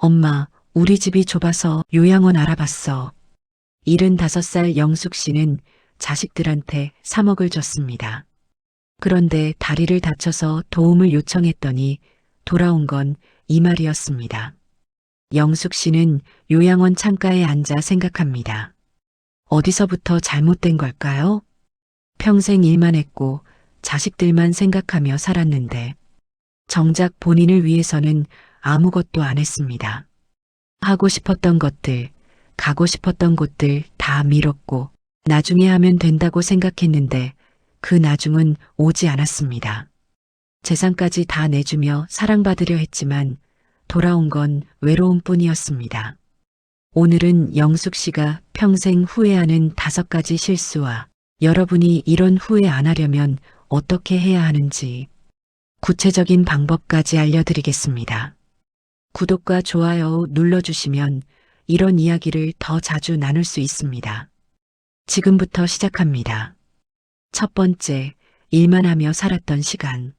엄마, 우리 집이 좁아서 요양원 알아봤어. 75살 영숙 씨는 자식들한테 3억을 줬습니다. 그런데 다리를 다쳐서 도움을 요청했더니 돌아온 건 이 말이었습니다. 영숙 씨는 요양원 창가에 앉아 생각합니다. 어디서부터 잘못된 걸까요? 평생 일만 했고 자식들만 생각하며 살았는데 정작 본인을 위해서는 아무것도 안 했습니다. 하고 싶었던 것들, 가고 싶었던 곳들 다 미뤘고 나중에 하면 된다고 생각했는데 그 나중은 오지 않았습니다. 재산까지 다 내주며 사랑받으려 했지만 돌아온 건 외로움뿐이었습니다. 오늘은 영숙 씨가 평생 후회하는 5가지 실수와 여러분이 이런 후회 안 하려면 어떻게 해야 하는지 구체적인 방법까지 알려드리겠습니다. 구독과 좋아요 눌러주시면 이런 이야기를 더 자주 나눌 수 있습니다. 지금부터 시작합니다. 첫 번째, 일만 하며 살았던 시간.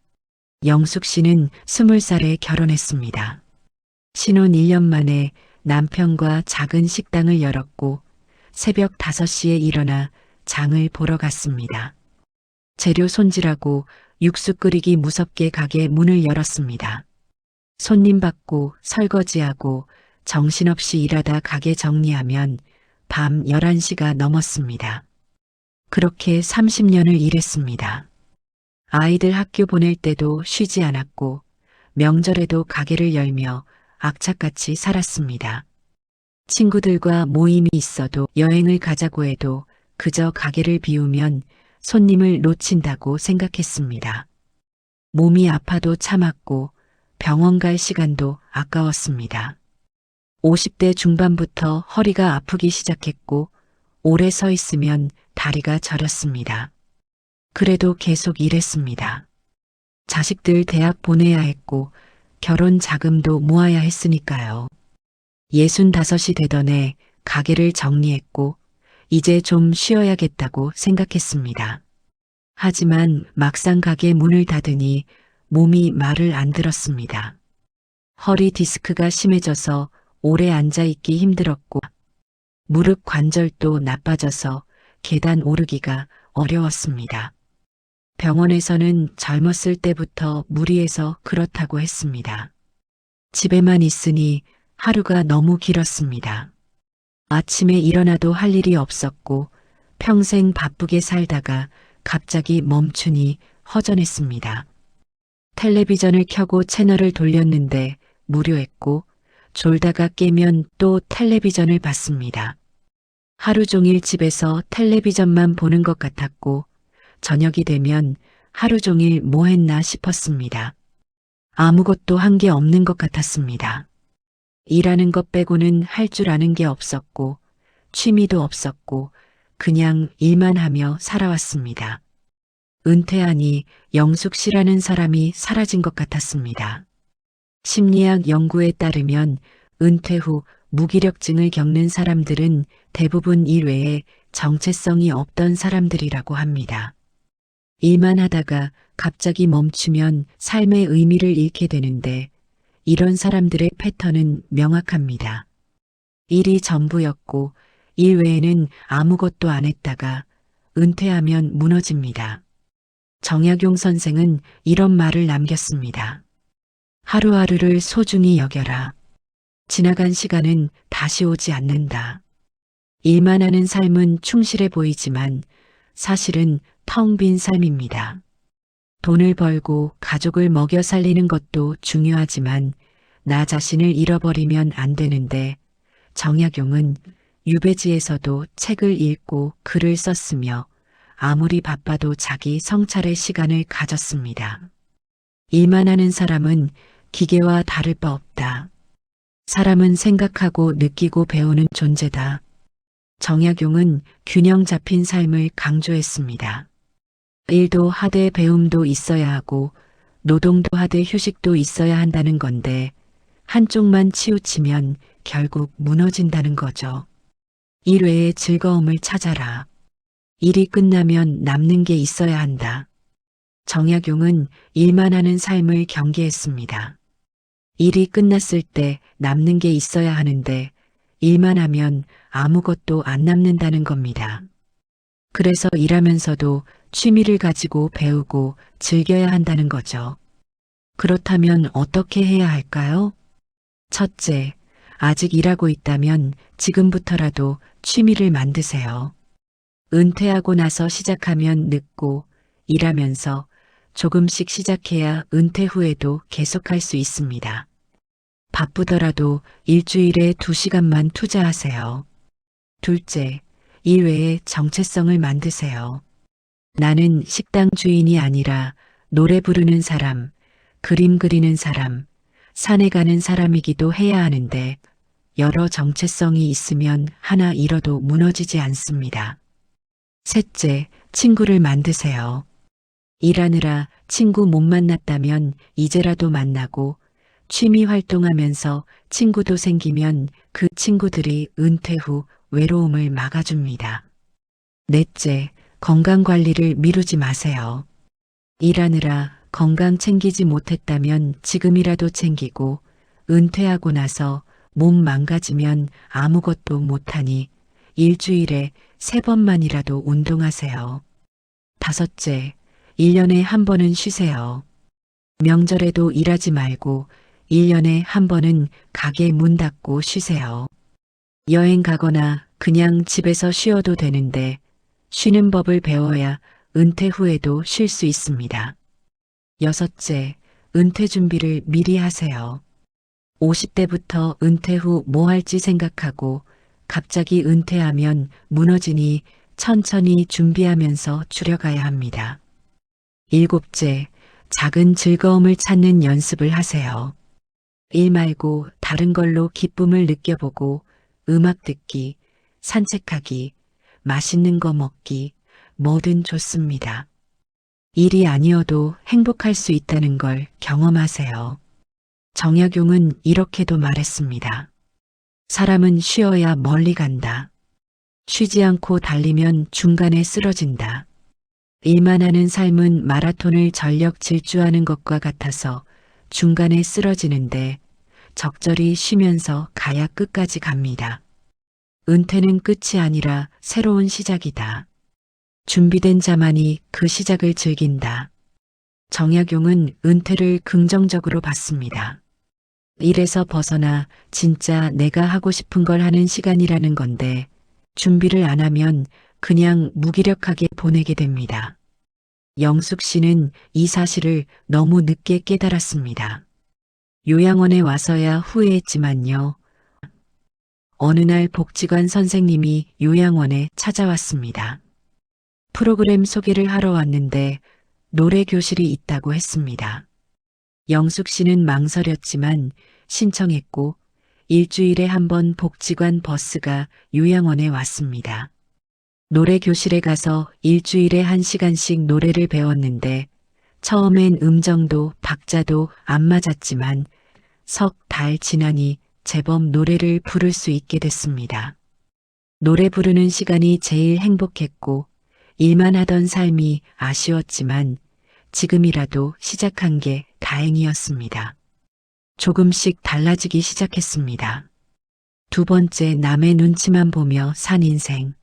영숙 씨는 20살에 결혼했습니다. 신혼 1년 만에 남편과 작은 식당을 열었고 새벽 5시에 일어나 장을 보러 갔습니다. 재료 손질하고 육수 끓이기 무섭게 가게 문을 열었습니다. 손님 받고 설거지하고 정신없이 일하다 가게 정리하면 밤 11시가 넘었습니다. 그렇게 30년을 일했습니다. 아이들 학교 보낼 때도 쉬지 않았고 명절에도 가게를 열며 악착같이 살았습니다. 친구들과 모임이 있어도 여행을 가자고 해도 그저 가게를 비우면 손님을 놓친다고 생각했습니다. 몸이 아파도 참았고 병원 갈 시간도 아까웠습니다. 50대 중반부터 허리가 아프기 시작했고 오래 서 있으면 다리가 저렸습니다. 그래도 계속 일했습니다. 자식들 대학 보내야 했고 결혼 자금도 모아야 했으니까요. 65이 되던 해 가게를 정리했고 이제 좀 쉬어야겠다고 생각했습니다. 하지만 막상 가게 문을 닫으니 몸이 말을 안 들었습니다. 허리 디스크가 심해져서 오래 앉아있기 힘들었고 무릎 관절도 나빠져서 계단 오르기가 어려웠습니다. 병원에서는 젊었을 때부터 무리해서 그렇다고 했습니다. 집에만 있으니 하루가 너무 길었습니다. 아침에 일어나도 할 일이 없었고 평생 바쁘게 살다가 갑자기 멈추니 허전했습니다. 텔레비전을 켜고 채널을 돌렸는데 무료했고 졸다가 깨면 또 텔레비전을 봤습니다. 하루 종일 집에서 텔레비전만 보는 것 같았고 저녁이 되면 하루 종일 뭐 했나 싶었습니다. 아무것도 한 게 없는 것 같았습니다. 일하는 것 빼고는 할 줄 아는 게 없었고 취미도 없었고 그냥 일만 하며 살아왔습니다. 은퇴하니 영숙 씨라는 사람이 사라진 것 같았습니다. 심리학 연구에 따르면 은퇴 후 무기력증을 겪는 사람들은 대부분 일 외에 정체성이 없던 사람들이라고 합니다. 일만 하다가 갑자기 멈추면 삶의 의미를 잃게 되는데 이런 사람들의 패턴은 명확합니다. 일이 전부였고 일 외에는 아무것도 안 했다가 은퇴하면 무너집니다. 정약용 선생은 이런 말을 남겼습니다. 하루하루를 소중히 여겨라. 지나간 시간은 다시 오지 않는다. 일만 하는 삶은 충실해 보이지만 사실은 텅 빈 삶입니다. 돈을 벌고 가족을 먹여 살리는 것도 중요하지만 나 자신을 잃어버리면 안 되는데 정약용은 유배지에서도 책을 읽고 글을 썼으며 아무리 바빠도 자기 성찰의 시간을 가졌습니다. 일만 하는 사람은 기계와 다를 바 없다. 사람은 생각하고 느끼고 배우는 존재다. 정약용은 균형 잡힌 삶을 강조했습니다. 일도 하되 배움도 있어야 하고 노동도 하되 휴식도 있어야 한다는 건데 한쪽만 치우치면 결국 무너진다는 거죠. 일 외에 즐거움을 찾아라. 일이 끝나면 남는 게 있어야 한다. 정약용은 일만 하는 삶을 경계했습니다. 일이 끝났을 때 남는 게 있어야 하는데 일만 하면 아무것도 안 남는다는 겁니다. 그래서 일하면서도 취미를 가지고 배우고 즐겨야 한다는 거죠. 그렇다면 어떻게 해야 할까요? 첫째, 아직 일하고 있다면 지금부터라도 취미를 만드세요. 은퇴하고 나서 시작하면 늦고 일하면서 조금씩 시작해야 은퇴 후에도 계속할 수 있습니다. 바쁘더라도 일주일에 2시간만 투자하세요. 둘째, 일 외에 정체성을 만드세요. 나는 식당 주인이 아니라 노래 부르는 사람, 그림 그리는 사람, 산에 가는 사람이기도 해야 하는데 여러 정체성이 있으면 하나 잃어도 무너지지 않습니다. 셋째, 친구를 만드세요. 일하느라 친구 못 만났다면 이제라도 만나고 취미 활동하면서 친구도 생기면 그 친구들이 은퇴 후 외로움을 막아줍니다. 넷째, 건강 관리를 미루지 마세요. 일하느라 건강 챙기지 못했다면 지금이라도 챙기고 은퇴하고 나서 몸 망가지면 아무것도 못하니 일주일에 3번만이라도 운동하세요. 다섯째, 1년에 한 번은 쉬세요. 명절에도 일하지 말고 1년에 한 번은 가게 문 닫고 쉬세요. 여행 가거나 그냥 집에서 쉬어도 되는데 쉬는 법을 배워야 은퇴 후에도 쉴 수 있습니다. 여섯째, 은퇴 준비를 미리 하세요. 50대부터 은퇴 후 뭐 할지 생각하고 갑자기 은퇴하면 무너지니 천천히 준비하면서 줄여가야 합니다. 일곱째, 작은 즐거움을 찾는 연습을 하세요. 일 말고 다른 걸로 기쁨을 느껴보고 음악 듣기, 산책하기, 맛있는 거 먹기, 뭐든 좋습니다. 일이 아니어도 행복할 수 있다는 걸 경험하세요. 정약용은 이렇게도 말했습니다. 사람은 쉬어야 멀리 간다. 쉬지 않고 달리면 중간에 쓰러진다. 일만 하는 삶은 마라톤을 전력 질주하는 것과 같아서 중간에 쓰러지는데 적절히 쉬면서 가야 끝까지 갑니다. 은퇴는 끝이 아니라 새로운 시작이다. 준비된 자만이 그 시작을 즐긴다. 정약용은 은퇴를 긍정적으로 봤습니다. 일에서 벗어나 진짜 내가 하고 싶은 걸 하는 시간이라는 건데 준비를 안 하면 그냥 무기력하게 보내게 됩니다. 영숙 씨는 이 사실을 너무 늦게 깨달았습니다. 요양원에 와서야 후회했지만요. 어느 날 복지관 선생님이 요양원에 찾아왔습니다. 프로그램 소개를 하러 왔는데 노래 교실이 있다고 했습니다. 영숙 씨는 망설였지만 신청했고 일주일에 한 번 복지관 버스가 요양원에 왔습니다. 노래 교실에 가서 일주일에 1시간씩 노래를 배웠는데 처음엔 음정도 박자도 안 맞았지만 석 달 지나니 제법 노래를 부를 수 있게 됐습니다. 노래 부르는 시간이 제일 행복했고 일만 하던 삶이 아쉬웠지만 지금이라도 시작한 게 다행이었습니다. 조금씩 달라지기 시작했습니다. 두 번째, 남의 눈치만 보며 산 인생.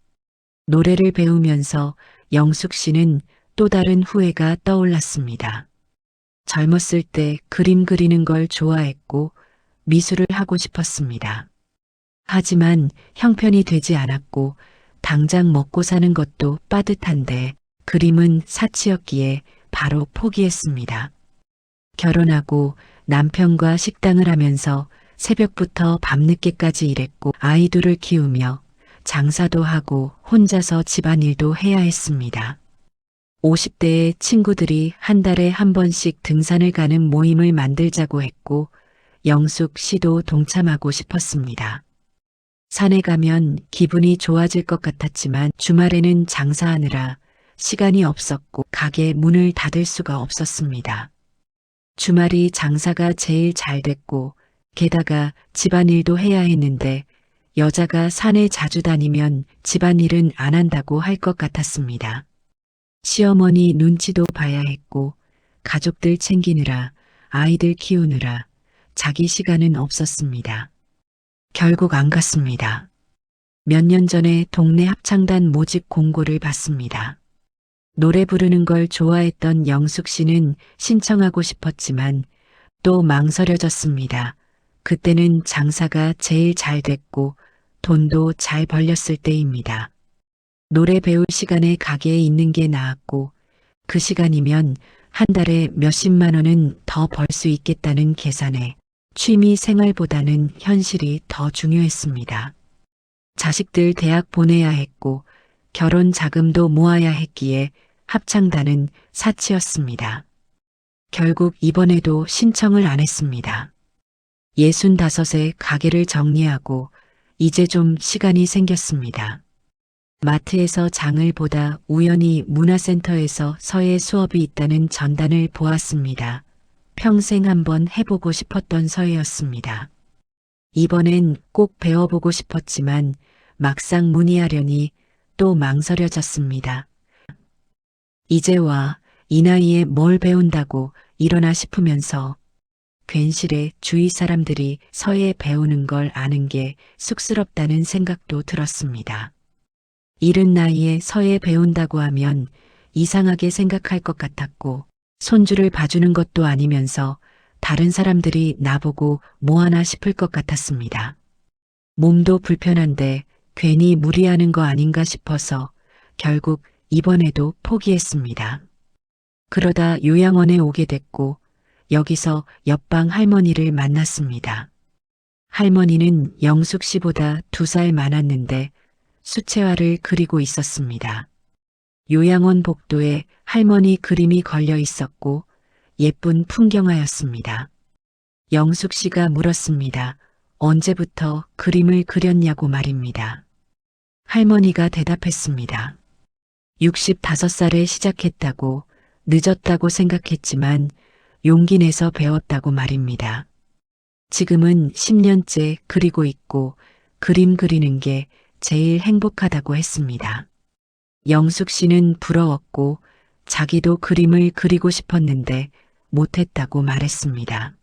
노래를 배우면서 영숙 씨는 또 다른 후회가 떠올랐습니다. 젊었을 때 그림 그리는 걸 좋아했고 미술을 하고 싶었습니다. 하지만 형편이 되지 않았고 당장 먹고 사는 것도 빠듯한데 그림은 사치였기에 바로 포기했습니다. 결혼하고 남편과 식당을 하면서 새벽부터 밤늦게까지 일했고 아이들을 키우며 장사도 하고 혼자서 집안일도 해야 했습니다. 50대의 친구들이 한 달에 한 번씩 등산을 가는 모임을 만들자고 했고 영숙 씨도 동참하고 싶었습니다. 산에 가면 기분이 좋아질 것 같았지만 주말에는 장사하느라 시간이 없었고 가게 문을 닫을 수가 없었습니다. 주말이 장사가 제일 잘 됐고 게다가 집안일도 해야 했는데 여자가 산에 자주 다니면 집안일은 안 한다고 할 것 같았습니다. 시어머니 눈치도 봐야 했고 가족들 챙기느라 아이들 키우느라 자기 시간은 없었습니다. 결국 안 갔습니다. 몇 년 전에 동네 합창단 모집 공고를 봤습니다. 노래 부르는 걸 좋아했던 영숙 씨는 신청하고 싶었지만 또 망설여졌습니다. 그때는 장사가 제일 잘 됐고 돈도 잘 벌렸을 때입니다. 노래 배울 시간에 가게에 있는 게 나았고 그 시간이면 한 달에 몇십만 원은 더 벌 수 있겠다는 계산에 취미 생활보다는 현실이 더 중요했습니다. 자식들 대학 보내야 했고 결혼 자금도 모아야 했기에 합창단은 사치였습니다. 결국 이번에도 신청을 안 했습니다. 65에 가게를 정리하고 이제 좀 시간이 생겼습니다. 마트에서 장을 보다 우연히 문화센터에서 서예 수업이 있다는 전단을 보았습니다. 평생 한번 해보고 싶었던 서예였습니다. 이번엔 꼭 배워보고 싶었지만 막상 문의하려니 또 망설여졌습니다. 이제 와 이 나이에 뭘 배운다고 이러나 싶으면서 괜시레 주위 사람들이 서예 배우는 걸 아는 게 쑥스럽다는 생각도 들었습니다. 이른 나이에 서예 배운다고 하면 이상하게 생각할 것 같았고 손주를 봐주는 것도 아니면서 다른 사람들이 나보고 뭐하나 싶을 것 같았습니다. 몸도 불편한데 괜히 무리하는 거 아닌가 싶어서 결국 이번에도 포기했습니다. 그러다 요양원에 오게 됐고 여기서 옆방 할머니를 만났습니다. 할머니는 영숙 씨보다 2살 많았는데 수채화를 그리고 있었습니다. 요양원 복도에 할머니 그림이 걸려 있었고 예쁜 풍경화였습니다. 영숙 씨가 물었습니다. 언제부터 그림을 그렸냐고 말입니다. 할머니가 대답했습니다. 65살에 시작했다고 늦었다고 생각했지만 용기 내서 배웠다고 말입니다. 지금은 10년째 그리고 있고 그림 그리는 게 제일 행복하다고 했습니다. 영숙 씨는 부러웠고 자기도 그림을 그리고 싶었는데 못했다고 말했습니다.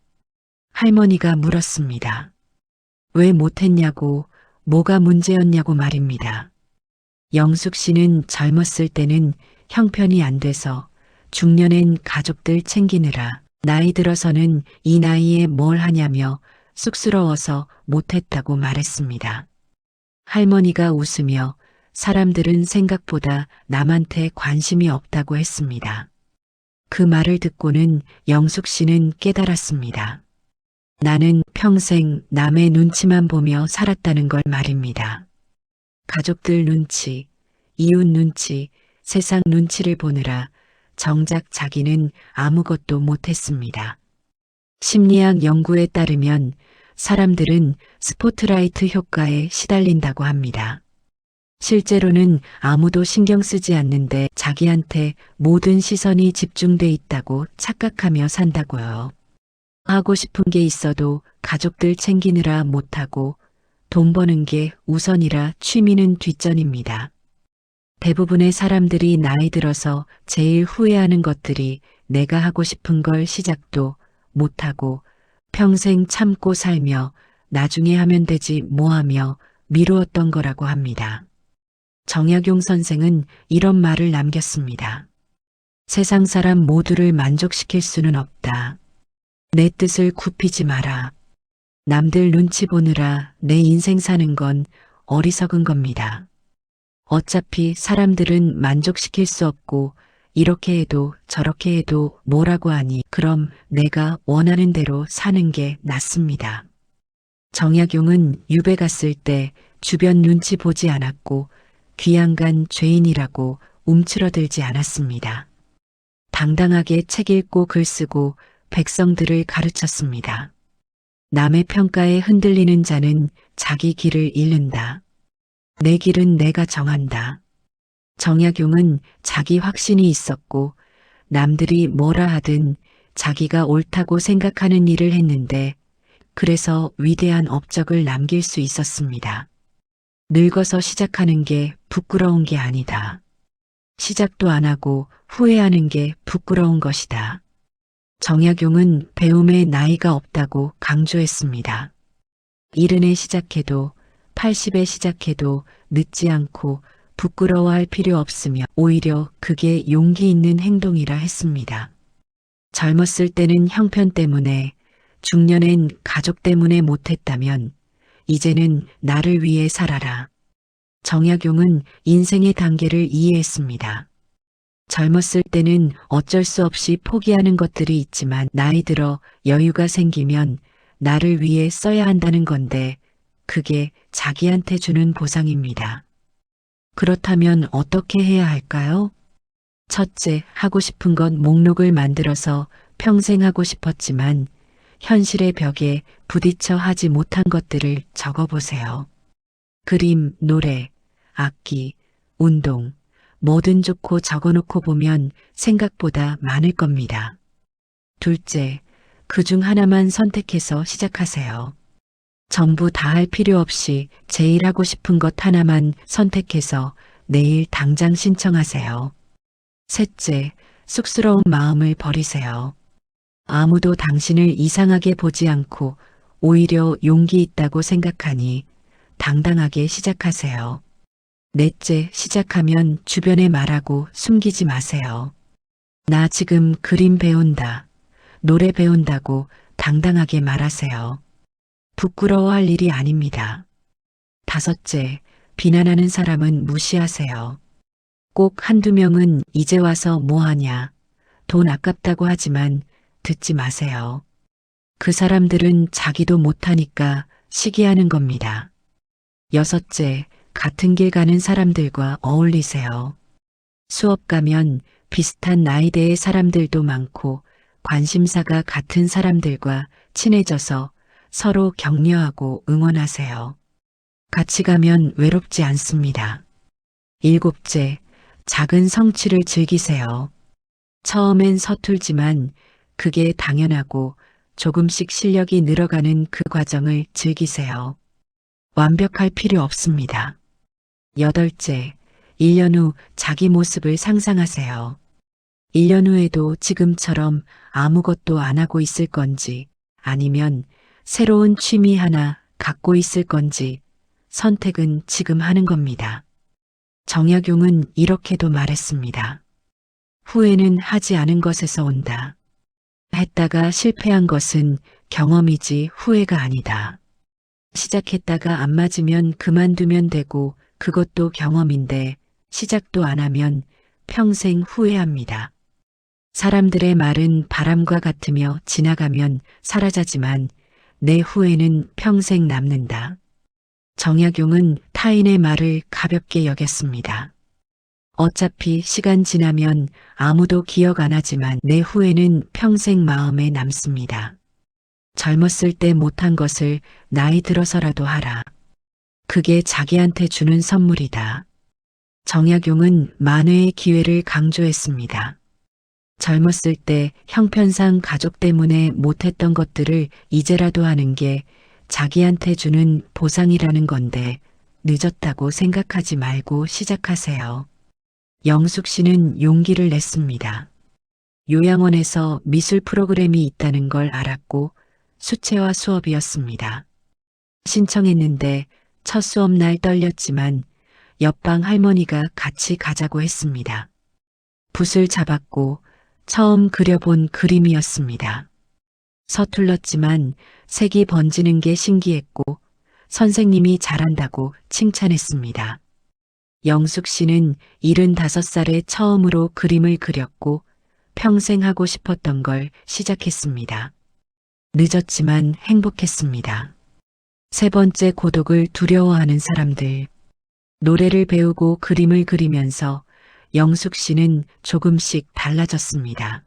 할머니가 물었습니다. 왜 못했냐고, 뭐가 문제였냐고 말입니다. 영숙 씨는 젊었을 때는 형편이 안 돼서 중년엔 가족들 챙기느라 나이 들어서는 이 나이에 뭘 하냐며 쑥스러워서 못했다고 말했습니다. 할머니가 웃으며 사람들은 생각보다 남한테 관심이 없다고 했습니다. 그 말을 듣고는 영숙 씨는 깨달았습니다. 나는 평생 남의 눈치만 보며 살았다는 걸 말입니다. 가족들 눈치, 이웃 눈치, 세상 눈치를 보느라 정작 자기는 아무것도 못했습니다. 심리학 연구에 따르면 사람들은 스포트라이트 효과에 시달린다고 합니다. 실제로는 아무도 신경 쓰지 않는데 자기한테 모든 시선이 집중돼 있다고 착각하며 산다고요. 하고 싶은 게 있어도 가족들 챙기느라 못하고 돈 버는 게 우선이라 취미는 뒷전입니다. 대부분의 사람들이 나이 들어서 제일 후회하는 것들이 내가 하고 싶은 걸 시작도 못하고 평생 참고 살며 나중에 하면 되지 뭐하며 미루었던 거라고 합니다. 정약용 선생은 이런 말을 남겼습니다. 세상 사람 모두를 만족시킬 수는 없다. 내 뜻을 굽히지 마라. 남들 눈치 보느라 내 인생 사는 건 어리석은 겁니다. 어차피 사람들은 만족시킬 수 없고 이렇게 해도 저렇게 해도 뭐라고 하니 그럼 내가 원하는 대로 사는 게 낫습니다. 정약용은 유배 갔을 때 주변 눈치 보지 않았고 귀양간 죄인이라고 움츠러들지 않았습니다. 당당하게 책 읽고 글 쓰고 백성들을 가르쳤습니다. 남의 평가에 흔들리는 자는 자기 길을 잃는다. 내 길은 내가 정한다. 정약용은 자기 확신이 있었고 남들이 뭐라 하든 자기가 옳다고 생각하는 일을 했는데 그래서 위대한 업적을 남길 수 있었습니다. 늙어서 시작하는 게 부끄러운 게 아니다. 시작도 안 하고 후회하는 게 부끄러운 것이다. 정약용은 배움에 나이가 없다고 강조했습니다. 70에 시작해도 80에 시작해도 늦지 않고 부끄러워할 필요 없으며 오히려 그게 용기 있는 행동이라 했습니다. 젊었을 때는 형편 때문에, 중년엔 가족 때문에 못했다면 이제는 나를 위해 살아라. 정약용은 인생의 단계를 이해했습니다. 젊었을 때는 어쩔 수 없이 포기하는 것들이 있지만 나이 들어 여유가 생기면 나를 위해 써야 한다는 건데 그게 자기한테 주는 보상입니다. 그렇다면 어떻게 해야 할까요? 첫째, 하고 싶은 것 목록을 만들어서 평생 하고 싶었지만 현실의 벽에 부딪혀 하지 못한 것들을 적어보세요. 그림, 노래, 악기, 운동, 뭐든 좋고 적어놓고 보면 생각보다 많을 겁니다. 둘째, 그중 하나만 선택해서 시작하세요. 전부 다 할 필요 없이 제일 하고 싶은 것 하나만 선택해서 내일 당장 신청하세요. 셋째, 쑥스러운 마음을 버리세요. 아무도 당신을 이상하게 보지 않고 오히려 용기 있다고 생각하니 당당하게 시작하세요. 넷째, 시작하면 주변에 말하고 숨기지 마세요. 나 지금 그림 배운다, 노래 배운다고 당당하게 말하세요. 부끄러워할 일이 아닙니다. 다섯째, 비난하는 사람은 무시하세요. 꼭 한두 명은 이제 와서 뭐하냐, 돈 아깝다고 하지만 듣지 마세요. 그 사람들은 자기도 못하니까 시기하는 겁니다. 여섯째, 같은 길 가는 사람들과 어울리세요. 수업 가면 비슷한 나이대의 사람들도 많고 관심사가 같은 사람들과 친해져서 서로 격려하고 응원하세요. 같이 가면 외롭지 않습니다. 일곱째, 작은 성취를 즐기세요. 처음엔 서툴지만 그게 당연하고 조금씩 실력이 늘어가는 그 과정을 즐기세요. 완벽할 필요 없습니다. 여덟째, 1년 후 자기 모습을 상상하세요. 1년 후에도 지금처럼 아무것도 안 하고 있을 건지 아니면 새로운 취미 하나 갖고 있을 건지 선택은 지금 하는 겁니다. 정약용은 이렇게도 말했습니다. 후회는 하지 않은 것에서 온다. 했다가 실패한 것은 경험이지 후회가 아니다. 시작했다가 안 맞으면 그만두면 되고 그것도 경험인데 시작도 안 하면 평생 후회합니다. 사람들의 말은 바람과 같으며 지나가면 사라지지만 내 후회는 평생 남는다. 정약용은 타인의 말을 가볍게 여겼습니다. 어차피 시간 지나면 아무도 기억 안 하지만 내 후회는 평생 마음에 남습니다. 젊었을 때 못한 것을 나이 들어서라도 하라. 그게 자기한테 주는 선물이다. 정약용은 만회의 기회를 강조했습니다. 젊었을 때 형편상 가족 때문에 못했던 것들을 이제라도 하는 게 자기한테 주는 보상이라는 건데 늦었다고 생각하지 말고 시작하세요. 영숙 씨는 용기를 냈습니다. 요양원에서 미술 프로그램이 있다는 걸 알았고 수채화 수업이었습니다. 신청했는데 첫 수업 날 떨렸지만 옆방 할머니가 같이 가자고 했습니다. 붓을 잡았고 처음 그려본 그림이었습니다. 서툴렀지만 색이 번지는 게 신기했고 선생님이 잘한다고 칭찬했습니다. 영숙 씨는 75살에 처음으로 그림을 그렸고 평생 하고 싶었던 걸 시작했습니다. 늦었지만 행복했습니다. 세 번째, 고독을 두려워하는 사람들. 노래를 배우고 그림을 그리면서 영숙 씨는 조금씩 달라졌습니다.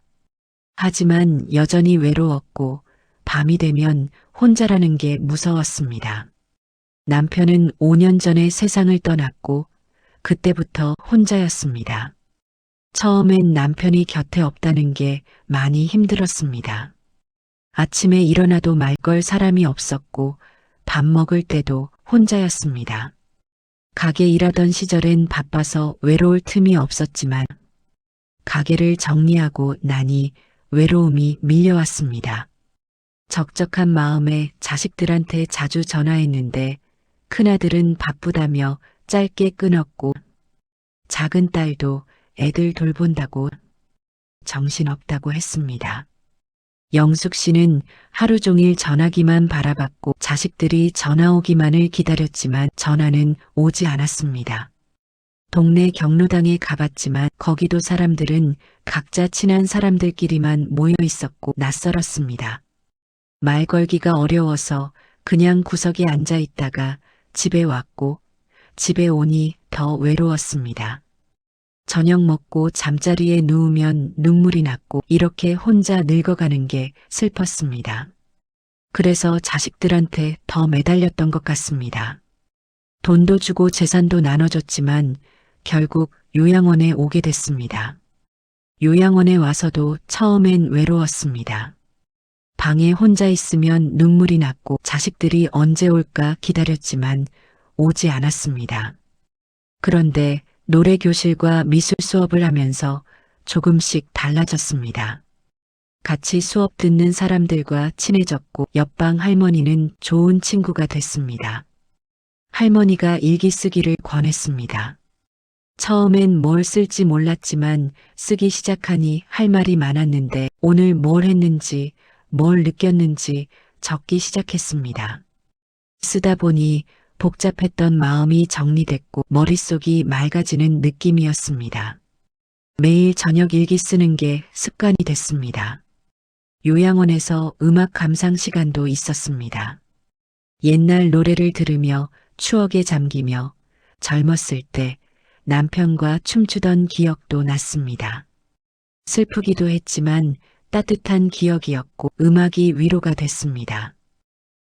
하지만 여전히 외로웠고 밤이 되면 혼자라는 게 무서웠습니다. 남편은 5년 전에 세상을 떠났고 그때부터 혼자였습니다. 처음엔 남편이 곁에 없다는 게 많이 힘들었습니다. 아침에 일어나도 말 걸 사람이 없었고 밥 먹을 때도 혼자였습니다. 가게 일하던 시절엔 바빠서 외로울 틈이 없었지만 가게를 정리하고 나니 외로움이 밀려왔습니다. 적적한 마음에 자식들한테 자주 전화했는데 큰아들은 바쁘다며 짧게 끊었고 작은 딸도 애들 돌본다고 정신없다고 했습니다. 영숙 씨는 하루 종일 전화기만 바라봤고 자식들이 전화 오기만을 기다렸지만 전화는 오지 않았습니다. 동네 경로당에 가봤지만 거기도 사람들은 각자 친한 사람들끼리만 모여 있었고 낯설었습니다. 말 걸기가 어려워서 그냥 구석에 앉아 있다가 집에 왔고 집에 오니 더 외로웠습니다. 저녁 먹고 잠자리에 누우면 눈물이 났고 이렇게 혼자 늙어가는 게 슬펐습니다. 그래서 자식들한테 더 매달렸던 것 같습니다. 돈도 주고 재산도 나눠줬지만 결국 요양원에 오게 됐습니다. 요양원에 와서도 처음엔 외로웠습니다. 방에 혼자 있으면 눈물이 났고 자식들이 언제 올까 기다렸지만 오지 않았습니다. 그런데 노래 교실과 미술 수업을 하면서 조금씩 달라졌습니다. 같이 수업 듣는 사람들과 친해졌고 옆방 할머니는 좋은 친구가 됐습니다. 할머니가 일기 쓰기를 권했습니다. 처음엔 뭘 쓸지 몰랐지만 쓰기 시작하니 할 말이 많았는데 오늘 뭘 했는지 뭘 느꼈는지 적기 시작했습니다. 쓰다 보니 복잡했던 마음이 정리됐고 머릿속이 맑아지는 느낌이었습니다. 매일 저녁 일기 쓰는 게 습관이 됐습니다. 요양원에서 음악 감상 시간도 있었습니다. 옛날 노래를 들으며 추억에 잠기며 젊었을 때 남편과 춤추던 기억도 났습니다. 슬프기도 했지만 따뜻한 기억이었고 음악이 위로가 됐습니다.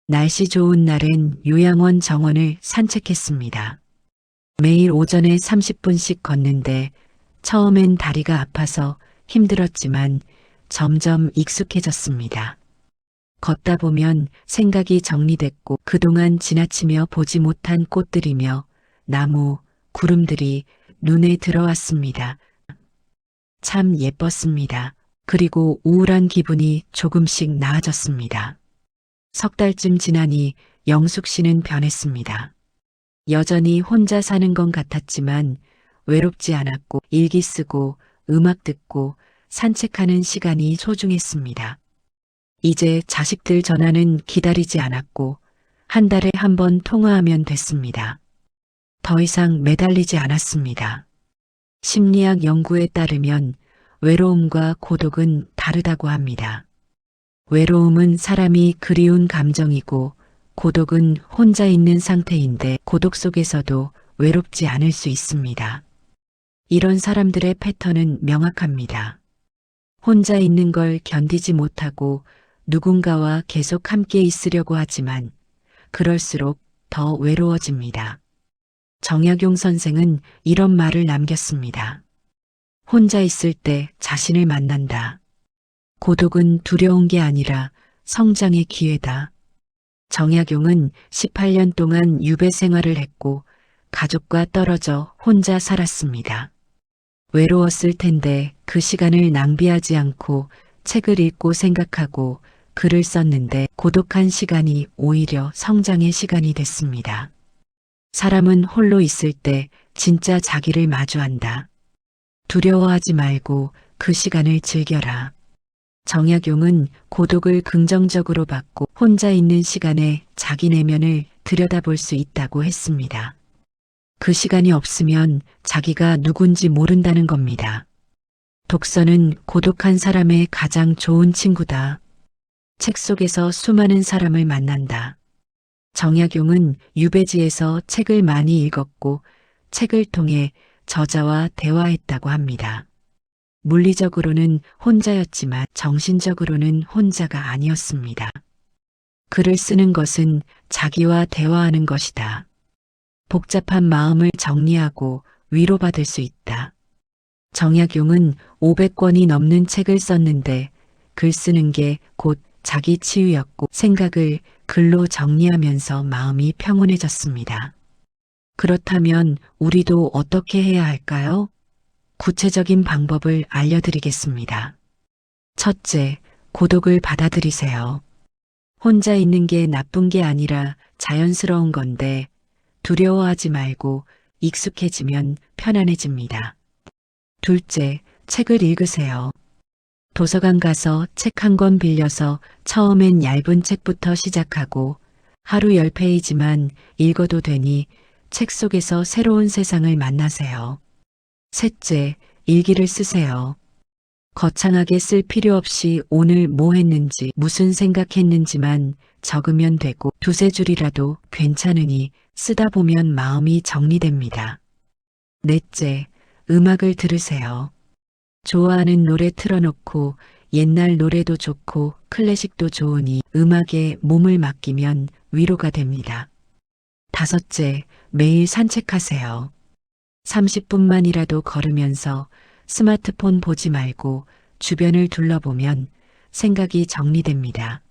날씨 좋은 날엔 요양원 정원을 산책했습니다. 매일 오전에 30분씩 걷는데 처음엔 다리가 아파서 힘들었지만 점점 익숙해졌습니다. 걷다 보면 생각이 정리됐고 그동안 지나치며 보지 못한 꽃들이며 나무, 구름들이 눈에 들어왔습니다. 참 예뻤습니다. 그리고 우울한 기분이 조금씩 나아졌습니다. 석 달쯤 지나니 영숙 씨는 변했습니다. 여전히 혼자 사는 건 같았지만 외롭지 않았고 일기 쓰고 음악 듣고 산책하는 시간이 소중했습니다. 이제 자식들 전화는 기다리지 않았고 한 달에 한 번 통화하면 됐습니다. 더 이상 매달리지 않았습니다. 심리학 연구에 따르면 외로움과 고독은 다르다고 합니다. 외로움은 사람이 그리운 감정이고 고독은 혼자 있는 상태인데 고독 속에서도 외롭지 않을 수 있습니다. 이런 사람들의 패턴은 명확합니다. 혼자 있는 걸 견디지 못하고 누군가와 계속 함께 있으려고 하지만 그럴수록 더 외로워집니다. 정약용 선생은 이런 말을 남겼습니다. 혼자 있을 때 자신을 만난다. 고독은 두려운 게 아니라 성장의 기회다. 정약용은 18년 동안 유배 생활을 했고 가족과 떨어져 혼자 살았습니다. 외로웠을 텐데 그 시간을 낭비하지 않고 책을 읽고 생각하고 글을 썼는데 고독한 시간이 오히려 성장의 시간이 됐습니다. 사람은 홀로 있을 때 진짜 자기를 마주한다. 두려워하지 말고 그 시간을 즐겨라. 정약용은 고독을 긍정적으로 받고 혼자 있는 시간에 자기 내면을 들여다볼 수 있다고 했습니다. 그 시간이 없으면 자기가 누군지 모른다는 겁니다. 독서는 고독한 사람의 가장 좋은 친구다. 책 속에서 수많은 사람을 만난다. 정약용은 유배지에서 책을 많이 읽었고 책을 통해 저자와 대화했다고 합니다. 물리적으로는 혼자였지만 정신적으로는 혼자가 아니었습니다. 글을 쓰는 것은 자기와 대화하는 것이다. 복잡한 마음을 정리하고 위로받을 수 있다. 정약용은 500권이 넘는 책을 썼는데 글 쓰는 게 곧 자기 치유였고 생각을 글로 정리하면서 마음이 평온해졌습니다. 그렇다면 우리도 어떻게 해야 할까요? 구체적인 방법을 알려드리겠습니다. 첫째, 고독을 받아들이세요. 혼자 있는 게 나쁜 게 아니라 자연스러운 건데 두려워하지 말고 익숙해지면 편안해집니다. 둘째, 책을 읽으세요. 도서관 가서 책 한 권 빌려서 처음엔 얇은 책부터 시작하고 하루 10페이지만 읽어도 되니 책 속에서 새로운 세상을 만나세요. 셋째, 일기를 쓰세요. 거창하게 쓸 필요 없이 오늘 뭐 했는지 무슨 생각했는지만 적으면 되고 두세 줄이라도 괜찮으니 쓰다 보면 마음이 정리됩니다. 넷째, 음악을 들으세요. 좋아하는 노래 틀어놓고 옛날 노래도 좋고 클래식도 좋으니 음악에 몸을 맡기면 위로가 됩니다. 다섯째, 매일 산책하세요. 30분만이라도 걸으면서 스마트폰 보지 말고 주변을 둘러보면 생각이 정리됩니다.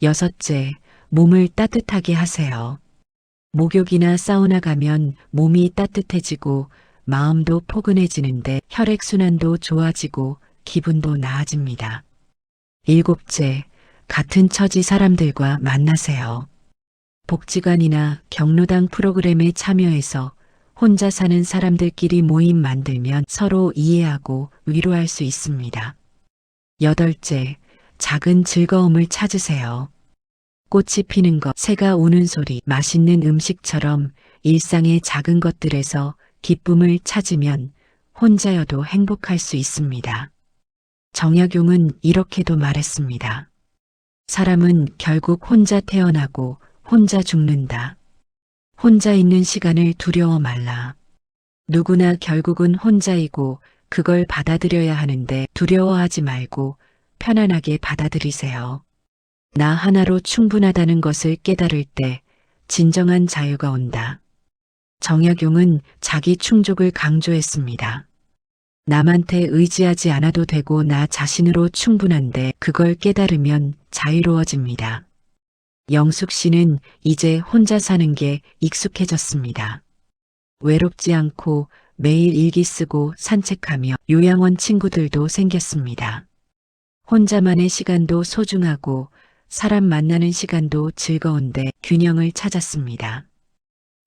여섯째, 몸을 따뜻하게 하세요. 목욕이나 사우나 가면 몸이 따뜻해지고 마음도 포근해지는데 혈액순환도 좋아지고 기분도 나아집니다. 일곱째, 같은 처지 사람들과 만나세요. 복지관이나 경로당 프로그램에 참여해서 혼자 사는 사람들끼리 모임 만들면 서로 이해하고 위로할 수 있습니다. 여덟째, 작은 즐거움을 찾으세요. 꽃이 피는 것, 새가 우는 소리, 맛있는 음식처럼 일상의 작은 것들에서 기쁨을 찾으면 혼자여도 행복할 수 있습니다. 정약용은 이렇게도 말했습니다. 사람은 결국 혼자 태어나고 혼자 죽는다. 혼자 있는 시간을 두려워 말라. 누구나 결국은 혼자이고 그걸 받아들여야 하는데 두려워하지 말고 편안하게 받아들이세요. 나 하나로 충분하다는 것을 깨달을 때 진정한 자유가 온다. 정약용은 자기 충족을 강조했습니다. 남한테 의지하지 않아도 되고 나 자신으로 충분한데 그걸 깨달으면 자유로워집니다. 영숙 씨는 이제 혼자 사는 게 익숙해졌습니다. 외롭지 않고 매일 일기 쓰고 산책하며 요양원 친구들도 생겼습니다. 혼자만의 시간도 소중하고 사람 만나는 시간도 즐거운데 균형을 찾았습니다.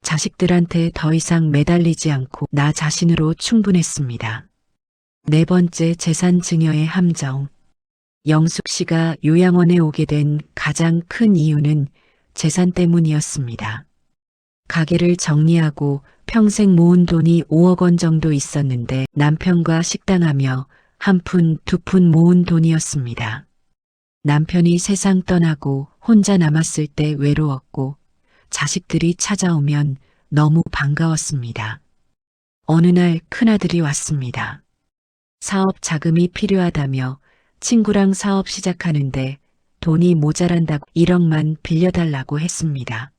자식들한테 더 이상 매달리지 않고 나 자신으로 충분했습니다. 네 번째, 재산 증여의 함정. 영숙 씨가 요양원에 오게 된 가장 큰 이유는 재산 때문이었습니다. 가게를 정리하고 평생 모은 돈이 5억 원 정도 있었는데 남편과 식당하며 한 푼, 두 푼 모은 돈이었습니다. 남편이 세상 떠나고 혼자 남았을 때 외로웠고 자식들이 찾아오면 너무 반가웠습니다. 어느 날 큰아들이 왔습니다. 사업 자금이 필요하다며 친구랑 사업 시작하는데 돈이 모자란다고 1억만 빌려달라고 했습니다.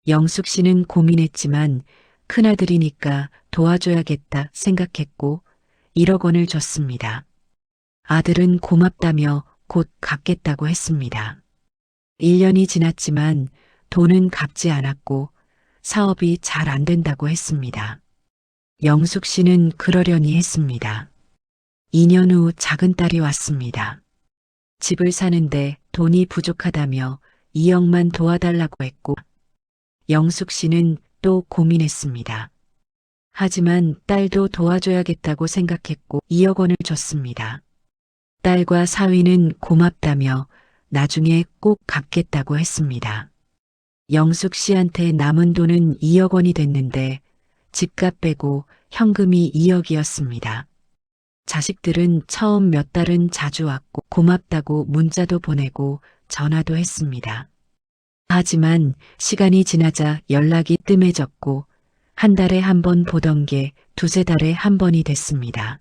영숙 씨는 고민했지만 큰아들이니까 도와줘야겠다 생각했고 1억 원을 줬습니다. 아들은 고맙다며 곧 갚겠다고 했습니다. 1년이 지났지만 돈은 갚지 않았고 사업이 잘 안 된다고 했습니다. 영숙 씨는 그러려니 했습니다. 2년 후 작은 딸이 왔습니다. 집을 사는데 돈이 부족하다며 2억만 도와달라고 했고 영숙 씨는 또 고민했습니다. 하지만 딸도 도와줘야겠다고 생각했고 2억 원을 줬습니다. 딸과 사위는 고맙다며 나중에 꼭 갚겠다고 했습니다. 영숙 씨한테 남은 돈은 2억 원이 됐는데 집값 빼고 현금이 2억이었습니다. 자식들은 처음 몇 달은 자주 왔고 고맙다고 문자도 보내고 전화도 했습니다. 하지만 시간이 지나자 연락이 뜸해졌고 한 달에 한 번 보던 게 두세 달에 한 번이 됐습니다.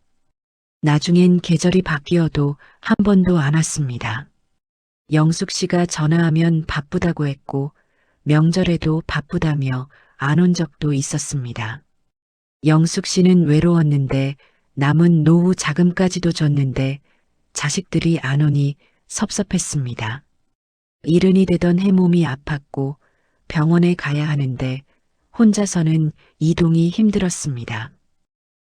나중엔 계절이 바뀌어도 한 번도 안 왔습니다. 영숙 씨가 전화하면 바쁘다고 했고 명절에도 바쁘다며 안 온 적도 있었습니다. 영숙 씨는 외로웠는데 남은 노후 자금까지도 줬는데 자식들이 안 오니 섭섭했습니다. 일흔이 되던 해몸이 아팠고 병원에 가야 하는데 혼자서는 이동이 힘들었습니다.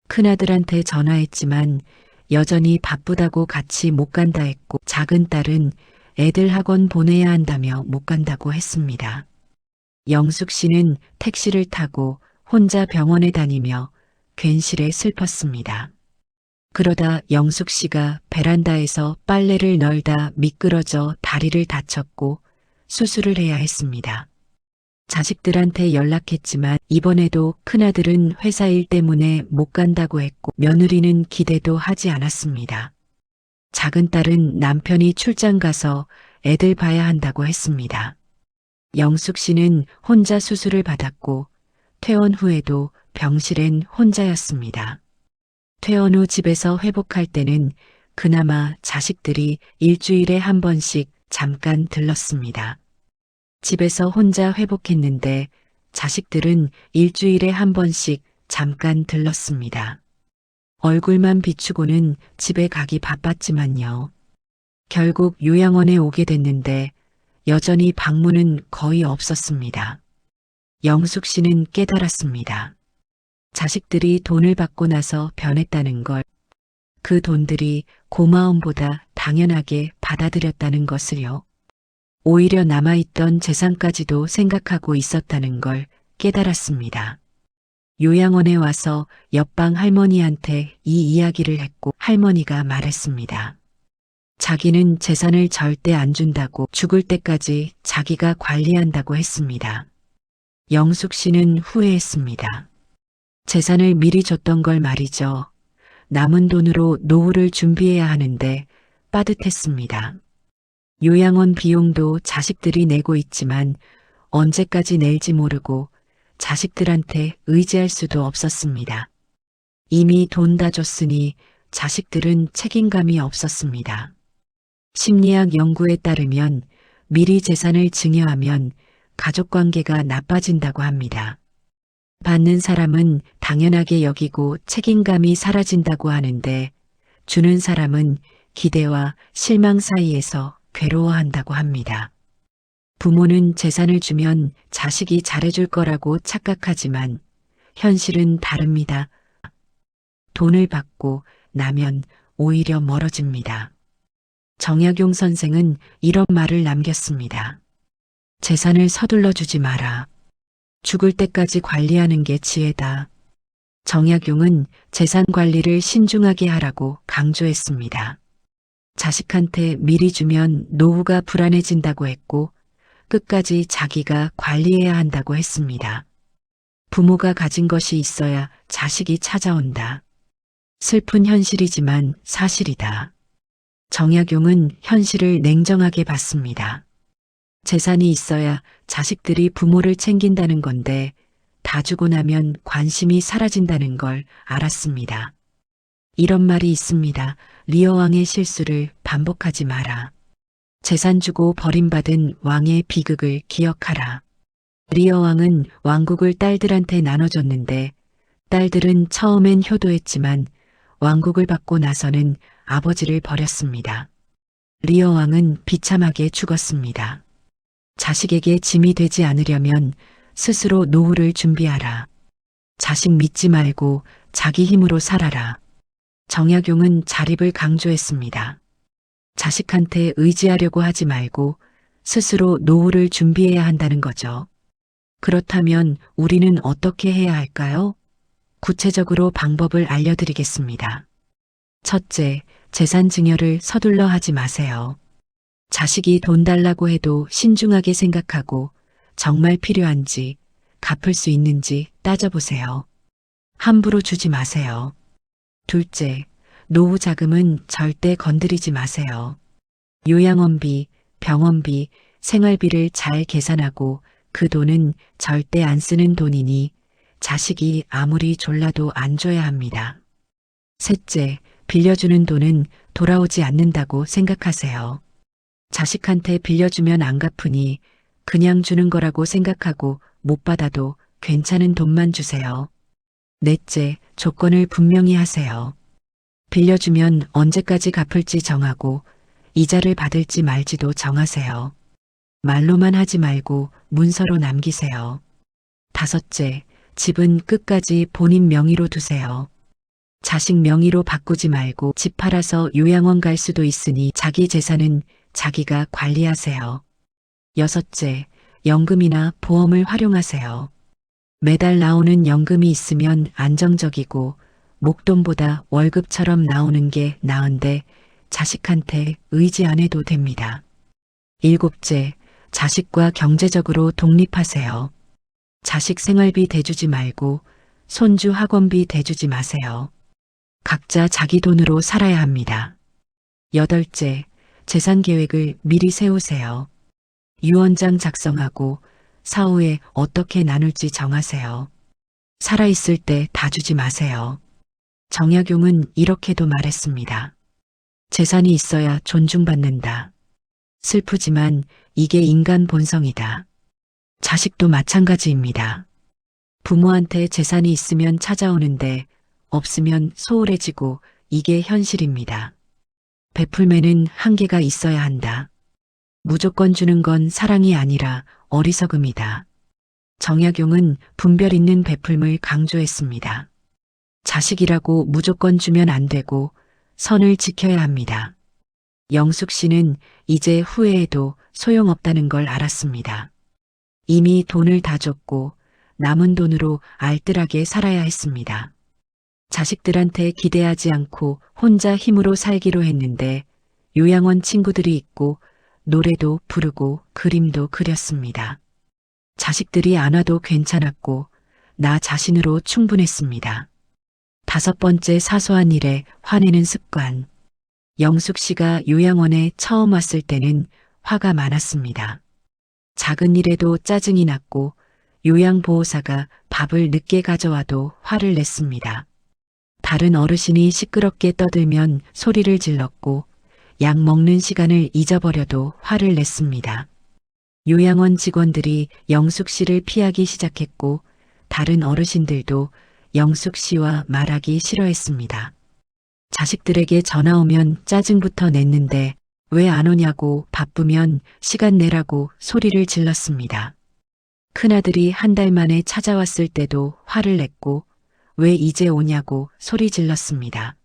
큰아들한테 전화했지만 여전히 바쁘다고 같이 못 간다 했고 작은 딸은 애들 학원 보내야 한다며 못 간다고 했습니다. 영숙 씨는 택시를 타고 혼자 병원에 다니며 괜시레 슬펐습니다. 그러다 영숙 씨가 베란다에서 빨래를 널다 미끄러져 다리를 다쳤고 수술을 해야 했습니다. 자식들한테 연락했지만 이번에도 큰아들은 회사 일 때문에 못 간다고 했고 며느리는 기대도 하지 않았습니다. 작은 딸은 남편이 출장 가서 애들 봐야 한다고 했습니다. 영숙 씨는 혼자 수술을 받았고 퇴원 후에도 병실엔 혼자였습니다. 퇴원 후 집에서 회복할 때는 그나마 자식들이 일주일에 한 번씩 잠깐 들렀습니다. 집에서 혼자 회복했는데 자식들은 일주일에 한 번씩 잠깐 들렀습니다. 얼굴만 비추고는 집에 가기 바빴지만요. 결국 요양원에 오게 됐는데 여전히 방문은 거의 없었습니다. 영숙 씨는 깨달았습니다. 자식들이 돈을 받고 나서 변했다는 걸, 그 돈들이 고마움보다 당연하게 받아들였다는 것을요. 오히려 남아있던 재산까지도 생각하고 있었다는 걸 깨달았습니다. 요양원에 와서 옆방 할머니한테 이 이야기를 했고 할머니가 말했습니다. 자기는 재산을 절대 안 준다고 죽을 때까지 자기가 관리한다고 했습니다. 영숙 씨는 후회했습니다. 재산을 미리 줬던 걸 말이죠. 남은 돈으로 노후를 준비해야 하는데 빠듯했습니다. 요양원 비용도 자식들이 내고 있지만 언제까지 낼지 모르고 자식들한테 의지할 수도 없었습니다. 이미 돈 다 줬으니 자식들은 책임감이 없었습니다. 심리학 연구에 따르면 미리 재산을 증여하면 가족관계가 나빠진다고 합니다. 받는 사람은 당연하게 여기고 책임감이 사라진다고 하는데 주는 사람은 기대와 실망 사이에서 괴로워한다고 합니다. 부모는 재산을 주면 자식이 잘해줄 거라고 착각하지만 현실은 다릅니다. 돈을 받고 나면 오히려 멀어집니다. 정약용 선생은 이런 말을 남겼습니다. 재산을 서둘러 주지 마라. 죽을 때까지 관리하는 게 지혜다. 정약용은 재산 관리를 신중하게 하라고 강조했습니다. 자식한테 미리 주면 노후가 불안해진다고 했고 끝까지 자기가 관리해야 한다고 했습니다. 부모가 가진 것이 있어야 자식이 찾아온다. 슬픈 현실이지만 사실이다. 정약용은 현실을 냉정하게 봤습니다. 재산이 있어야 자식들이 부모를 챙긴다는 건데 다 주고 나면 관심이 사라진다는 걸 알았습니다. 이런 말이 있습니다. 리어 왕의 실수를 반복하지 마라. 재산 주고 버림받은 왕의 비극을 기억하라. 리어 왕은 왕국을 딸들한테 나눠줬는데 딸들은 처음엔 효도했지만 왕국을 받고 나서는 아버지를 버렸습니다. 리어 왕은 비참하게 죽었습니다. 자식에게 짐이 되지 않으려면 스스로 노후를 준비하라. 자식 믿지 말고 자기 힘으로 살아라. 정약용은 자립을 강조했습니다. 자식한테 의지하려고 하지 말고 스스로 노후를 준비해야 한다는 거죠. 그렇다면 우리는 어떻게 해야 할까요? 구체적으로 방법을 알려드리겠습니다. 첫째, 재산 증여를 서둘러 하지 마세요. 자식이 돈 달라고 해도 신중하게 생각하고 정말 필요한지 갚을 수 있는지 따져보세요. 함부로 주지 마세요. 둘째, 노후 자금은 절대 건드리지 마세요. 요양원비, 병원비, 생활비를 잘 계산하고 그 돈은 절대 안 쓰는 돈이니 자식이 아무리 졸라도 안 줘야 합니다. 셋째, 빌려주는 돈은 돌아오지 않는다고 생각하세요. 자식한테 빌려주면 안 갚으니 그냥 주는 거라고 생각하고 못 받아도 괜찮은 돈만 주세요. 넷째, 조건을 분명히 하세요. 빌려주면 언제까지 갚을지 정하고 이자를 받을지 말지도 정하세요. 말로만 하지 말고 문서로 남기세요. 다섯째, 집은 끝까지 본인 명의로 두세요. 자식 명의로 바꾸지 말고 집 팔아서 요양원 갈 수도 있으니 자기 재산은 자기가 관리하세요. 여섯째, 연금이나 보험을 활용하세요. 매달 나오는 연금이 있으면 안정적이고 목돈보다 월급처럼 나오는 게 나은데 자식한테 의지 안 해도 됩니다. 일곱째, 자식과 경제적으로 독립하세요. 자식 생활비 대주지 말고 손주 학원비 대주지 마세요. 각자 자기 돈으로 살아야 합니다. 여덟째, 재산 계획을 미리 세우세요. 유언장 작성하고 사후에 어떻게 나눌지 정하세요. 살아있을 때 다 주지 마세요. 정약용은 이렇게도 말했습니다. 재산이 있어야 존중받는다. 슬프지만 이게 인간 본성이다. 자식도 마찬가지입니다. 부모한테 재산이 있으면 찾아오는데 없으면 소홀해지고 이게 현실입니다. 베풀매는 한계가 있어야 한다. 무조건 주는 건 사랑이 아니라 어리석음이다. 정약용은 분별 있는 베풀물 강조했습니다. 자식이라고 무조건 주면 안 되고 선을 지켜야 합니다. 영숙 씨는 이제 후회해도 소용없다는 걸 알았습니다. 이미 돈을 다 줬고 남은 돈으로 알뜰하게 살아야 했습니다. 자식들한테 기대하지 않고 혼자 힘으로 살기로 했는데 요양원 친구들이 있고 노래도 부르고 그림도 그렸습니다. 자식들이 안 와도 괜찮았고 나 자신으로 충분했습니다. 다섯 번째, 사소한 일에 화내는 습관. 영숙 씨가 요양원에 처음 왔을 때는 화가 많았습니다. 작은 일에도 짜증이 났고 요양보호사가 밥을 늦게 가져와도 화를 냈습니다. 다른 어르신이 시끄럽게 떠들면 소리를 질렀고 약 먹는 시간을 잊어버려도 화를 냈습니다. 요양원 직원들이 영숙 씨를 피하기 시작했고 다른 어르신들도 영숙 씨와 말하기 싫어했습니다. 자식들에게 전화 오면 짜증부터 냈는데 왜 안 오냐고 바쁘면 시간 내라고 소리를 질렀습니다. 큰아들이 한 달 만에 찾아왔을 때도 화를 냈고 왜 이제 오냐고 소리 질렀습니다.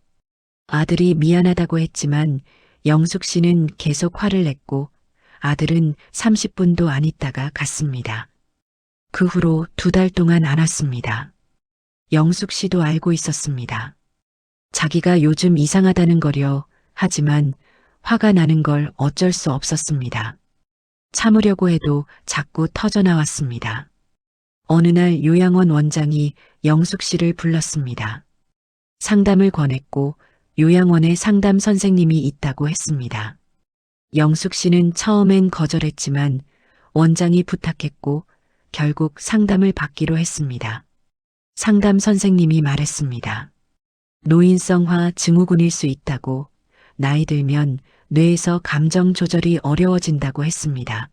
아들이 미안하다고 했지만 영숙 씨는 계속 화를 냈고 아들은 30분도 안 있다가 갔습니다. 그 후로 2달 동안 안 왔습니다. 영숙 씨도 알고 있었습니다. 자기가 요즘 이상하다는 거려 하지만 화가 나는 걸 어쩔 수 없었습니다. 참으려고 해도 자꾸 터져나왔습니다. 어느 날 요양원 원장이 영숙 씨를 불렀습니다. 상담을 권했고 요양원에 상담 선생님이 있다고 했습니다. 영숙 씨는 처음엔 거절했지만 원장이 부탁했고 결국 상담을 받기로 했습니다. 상담 선생님이 말했습니다. 노인성화 증후군일 수 있다고, 나이 들면 뇌에서 감정 조절이 어려워진다고 했습니다.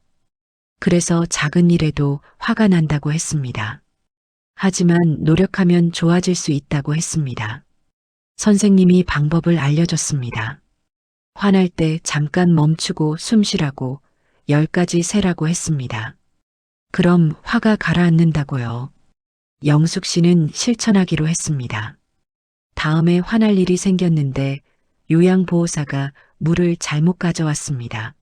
그래서 작은 일에도 화가 난다고 했습니다. 하지만 노력하면 좋아질 수 있다고 했습니다. 선생님이 방법을 알려줬습니다. 화날 때 잠깐 멈추고 숨 쉬라고 10가지 세라고 했습니다. 그럼 화가 가라앉는다고요. 영숙 씨는 실천하기로 했습니다. 다음에 화날 일이 생겼는데 요양보호사가 물을 잘못 가져왔습니다.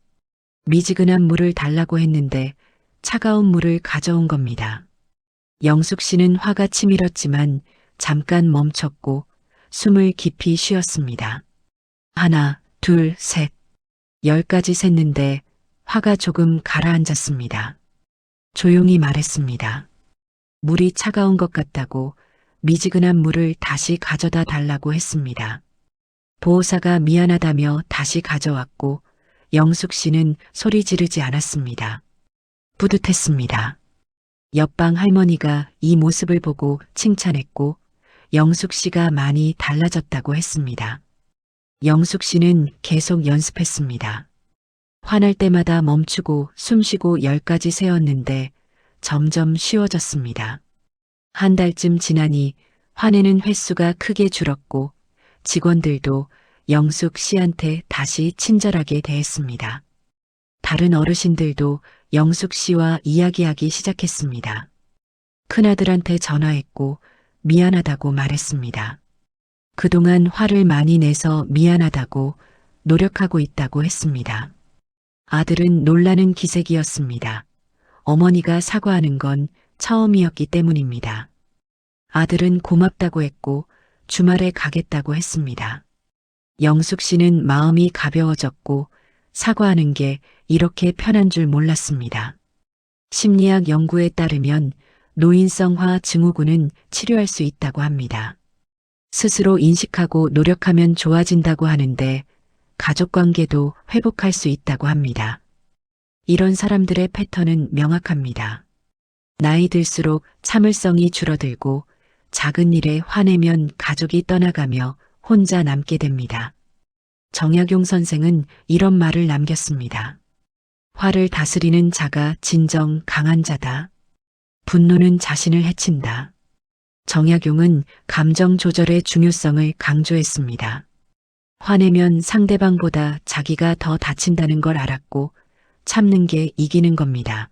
미지근한 물을 달라고 했는데 차가운 물을 가져온 겁니다. 영숙 씨는 화가 치밀었지만 잠깐 멈췄고 숨을 깊이 쉬었습니다. 1, 2, 3, 10가지 셌는데 화가 조금 가라앉았습니다. 조용히 말했습니다. 물이 차가운 것 같다고 미지근한 물을 다시 가져다 달라고 했습니다. 보호사가 미안하다며 다시 가져왔고 영숙 씨는 소리 지르지 않았습니다. 뿌듯했습니다. 옆방 할머니가 이 모습을 보고 칭찬했고 영숙 씨가 많이 달라졌다고 했습니다. 영숙 씨는 계속 연습했습니다. 화날 때마다 멈추고 숨쉬고 10가지 세었는데 점점 쉬워졌습니다. 한 달쯤 지나니 화내는 횟수가 크게 줄었고 직원들도 영숙 씨한테 다시 친절하게 대했습니다. 다른 어르신들도 영숙 씨와 이야기하기 시작했습니다. 큰아들한테 전화했고 미안하다고 말했습니다. 그동안 화를 많이 내서 미안하다고 노력하고 있다고 했습니다. 아들은 놀라는 기색이었습니다. 어머니가 사과하는 건 처음이었기 때문입니다. 아들은 고맙다고 했고 주말에 가겠다고 했습니다. 영숙 씨는 마음이 가벼워졌고 사과하는 게 이렇게 편한 줄 몰랐습니다. 심리학 연구에 따르면 노인성화 증후군은 치료할 수 있다고 합니다. 스스로 인식하고 노력하면 좋아진다고 하는데 가족관계도 회복할 수 있다고 합니다. 이런 사람들의 패턴은 명확합니다. 나이 들수록 참을성이 줄어들고 작은 일에 화내면 가족이 떠나가며 혼자 남게 됩니다. 정약용 선생은 이런 말을 남겼습니다. 화를 다스리는 자가 진정 강한 자다. 분노는 자신을 해친다. 정약용은 감정 조절의 중요성을 강조했습니다. 화내면 상대방보다 자기가 더 다친다는 걸 알았고 참는 게 이기는 겁니다.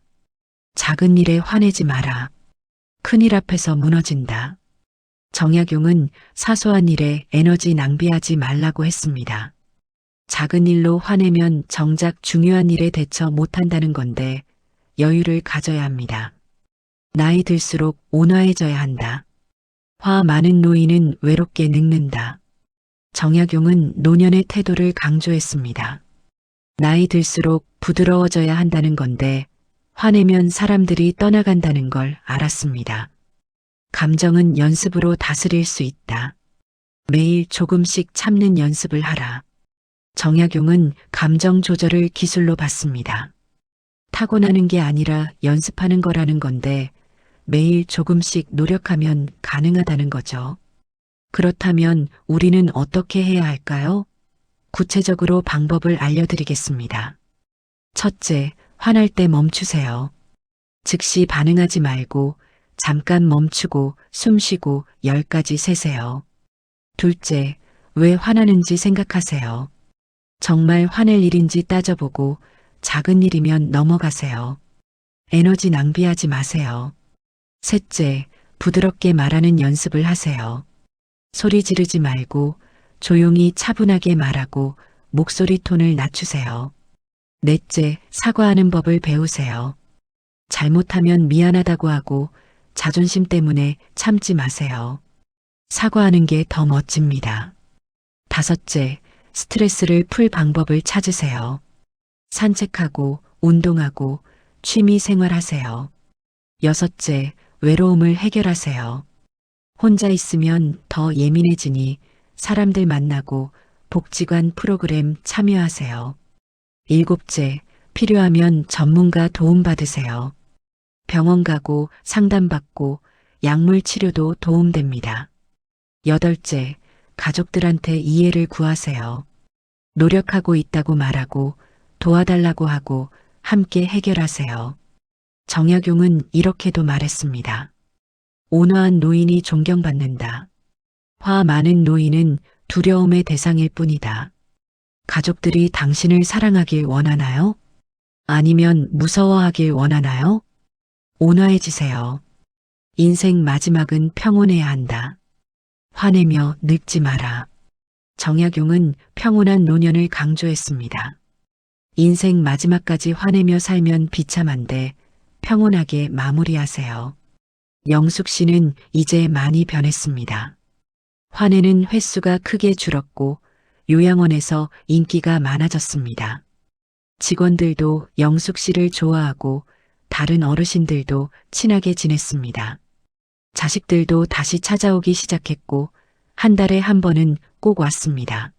작은 일에 화내지 마라. 큰일 앞에서 무너진다. 정약용은 사소한 일에 에너지 낭비하지 말라고 했습니다. 작은 일로 화내면 정작 중요한 일에 대처 못한다는 건데 여유를 가져야 합니다. 나이 들수록 온화해져야 한다. 화 많은 노인은 외롭게 늙는다. 정약용은 노년의 태도를 강조했습니다. 나이 들수록 부드러워져야 한다는 건데 화내면 사람들이 떠나간다는 걸 알았습니다. 감정은 연습으로 다스릴 수 있다. 매일 조금씩 참는 연습을 하라. 정약용은 감정 조절을 기술로 봤습니다. 타고나는 게 아니라 연습하는 거라는 건데 매일 조금씩 노력하면 가능하다는 거죠. 그렇다면 우리는 어떻게 해야 할까요? 구체적으로 방법을 알려드리겠습니다. 첫째, 화날 때 멈추세요. 즉시 반응하지 말고 잠깐 멈추고 숨 쉬고 10까지 세세요. 둘째, 왜 화나는지 생각하세요. 정말 화낼 일인지 따져보고 작은 일이면 넘어가세요. 에너지 낭비하지 마세요. 셋째, 부드럽게 말하는 연습을 하세요. 소리 지르지 말고 조용히 차분하게 말하고 목소리 톤을 낮추세요. 넷째, 사과하는 법을 배우세요. 잘못하면 미안하다고 하고 자존심 때문에 참지 마세요. 사과하는 게 더 멋집니다. 다섯째, 스트레스를 풀 방법을 찾으세요. 산책하고 운동하고 취미 생활하세요. 여섯째, 외로움을 해결하세요. 혼자 있으면 더 예민해지니 사람들 만나고 복지관 프로그램 참여하세요. 일곱째, 필요하면 전문가 도움 받으세요. 병원 가고 상담받고 약물 치료도 도움됩니다. 여덟째, 가족들한테 이해를 구하세요. 노력하고 있다고 말하고 도와달라고 하고 함께 해결하세요. 정약용은 이렇게도 말했습니다. 온화한 노인이 존경받는다. 화 많은 노인은 두려움의 대상일 뿐이다. 가족들이 당신을 사랑하길 원하나요? 아니면 무서워하길 원하나요? 온화해지세요. 인생 마지막은 평온해야 한다. 화내며 늙지 마라. 정약용은 평온한 노년을 강조했습니다. 인생 마지막까지 화내며 살면 비참한데 평온하게 마무리하세요. 영숙 씨는 이제 많이 변했습니다. 화내는 횟수가 크게 줄었고 요양원에서 인기가 많아졌습니다. 직원들도 영숙 씨를 좋아하고 다른 어르신들도 친하게 지냈습니다. 자식들도 다시 찾아오기 시작했고 한 달에 한 번은 꼭 왔습니다.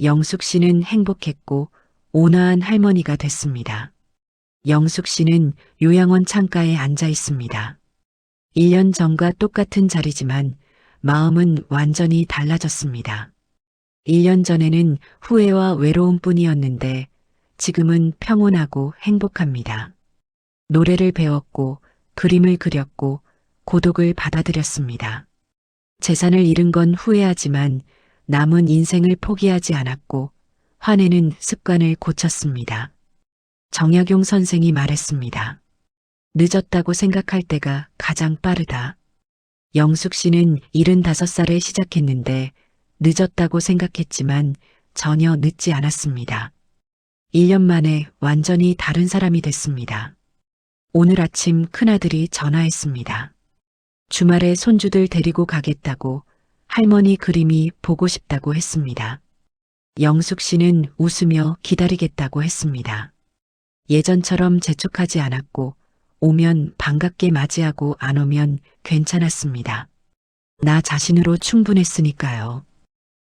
영숙 씨는 행복했고 온화한 할머니가 됐습니다. 영숙 씨는 요양원 창가에 앉아 있습니다. 1년 전과 똑같은 자리지만 마음은 완전히 달라졌습니다. 1년 전에는 후회와 외로움뿐이었는데 지금은 평온하고 행복합니다. 노래를 배웠고 그림을 그렸고 고독을 받아들였습니다. 재산을 잃은 건 후회하지만 남은 인생을 포기하지 않았고 화내는 습관을 고쳤습니다. 정약용 선생이 말했습니다. 늦었다고 생각할 때가 가장 빠르다. 영숙 씨는 75살에 시작했는데 늦었다고 생각했지만 전혀 늦지 않았습니다. 1년 만에 완전히 다른 사람이 됐습니다. 오늘 아침 큰아들이 전화했습니다. 주말에 손주들 데리고 가겠다고 할머니 그림이 보고 싶다고 했습니다. 영숙 씨는 웃으며 기다리겠다고 했습니다. 예전처럼 재촉하지 않았고 오면 반갑게 맞이하고 안 오면 괜찮았습니다. 나 자신으로 충분했으니까요.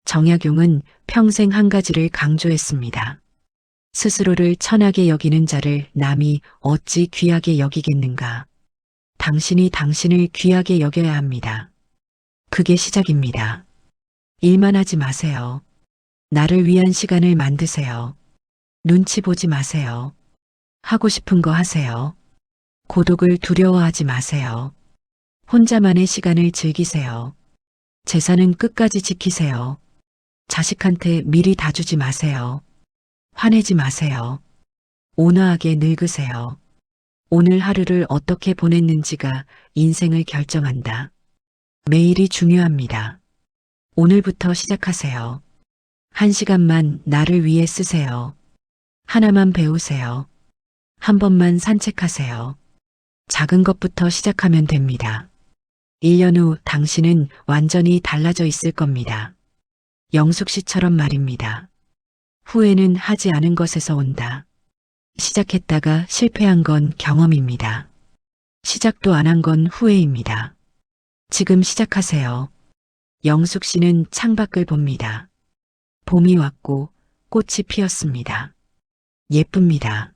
정약용은 평생 한 가지를 강조했습니다. 스스로를 천하게 여기는 자를 남이 어찌 귀하게 여기겠는가. 당신이 당신을 귀하게 여겨야 합니다. 그게 시작입니다. 일만 하지 마세요. 나를 위한 시간을 만드세요. 눈치 보지 마세요. 하고 싶은 거 하세요. 고독을 두려워하지 마세요. 혼자만의 시간을 즐기세요. 재산은 끝까지 지키세요. 자식한테 미리 다 주지 마세요. 화내지 마세요. 온화하게 늙으세요. 오늘 하루를 어떻게 보냈는지가 인생을 결정한다. 매일이 중요합니다. 오늘부터 시작하세요. 1시간만 나를 위해 쓰세요. 하나만 배우세요. 한 번만 산책하세요. 작은 것부터 시작하면 됩니다. 1년 후 당신은 완전히 달라져 있을 겁니다. 영숙 씨처럼 말입니다. 후회는 하지 않은 것에서 온다. 시작했다가 실패한 건 경험입니다. 시작도 안 한 건 후회입니다. 지금 시작하세요. 영숙 씨는 창밖을 봅니다. 봄이 왔고 꽃이 피었습니다. 예쁩니다.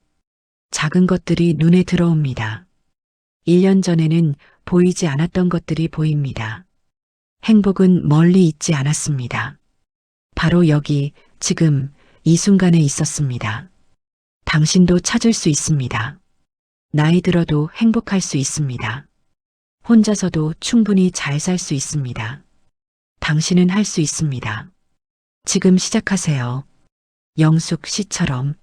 작은 것들이 눈에 들어옵니다. 1년 전에는 보이지 않았던 것들이 보입니다. 행복은 멀리 있지 않았습니다. 바로 여기, 지금, 이 순간에 있었습니다. 당신도 찾을 수 있습니다. 나이 들어도 행복할 수 있습니다. 혼자서도 충분히 잘 살 수 있습니다. 당신은 할 수 있습니다. 지금 시작하세요. 영숙 씨처럼.